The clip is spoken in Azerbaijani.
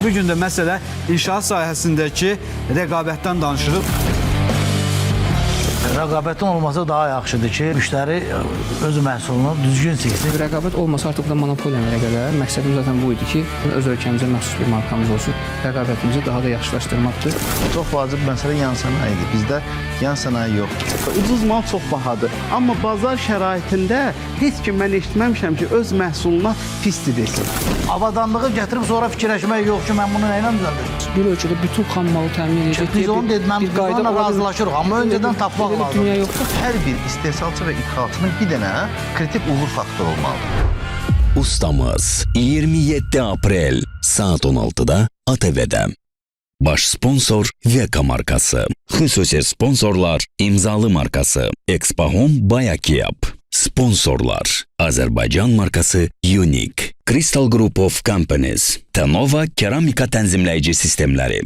Bu gün də məsələ inşaat sahəsindəki rəqabətdən danışırıq. Rəqabətin olması daha yaxşıdır ki, müştəri öz məhsulunu düzgün seçsin. Rəqabət olmasa artıq da monopoliyalara gələr. Məqsədim zaten bu idi ki, öz ölkəmizə məxsus bir markamız olsun. Rəqabətimizi daha da yaxşılaşdırmaqdır. Çox vacib məsələ yan sənayedir. Bizdə yan sənaye yoxdur. Ucuz mal çox bahadır. Amma bazar şəraitində heç kim mən eşitməmişəm ki, öz məhsuluna pisdir desin. Avadanlığı gətirib sonra fikirləşmək yox ki, mən bunu nə ilə düzəldim? Bir ölkədə bütün xam malı təmin edəcək Biz onu dedim, biz onunla razılaşırıq, amma öncədən tapmaq lazım. Dünya yoxdur. Hər bir istehsalçı və ixalçının bir dənə kritik uğur faktoru olmalıdır. Ustamız 27 aprel saat 16'da ATV'de. Baş sponsor Veka markası. Xüsusi sponsorlar imzalı markası Expahome Bayakiyap. Sponsorlar Azərbaycan markası Unique, Crystal Group of Companies, Tenova keramika tənzimləyici sistemləri,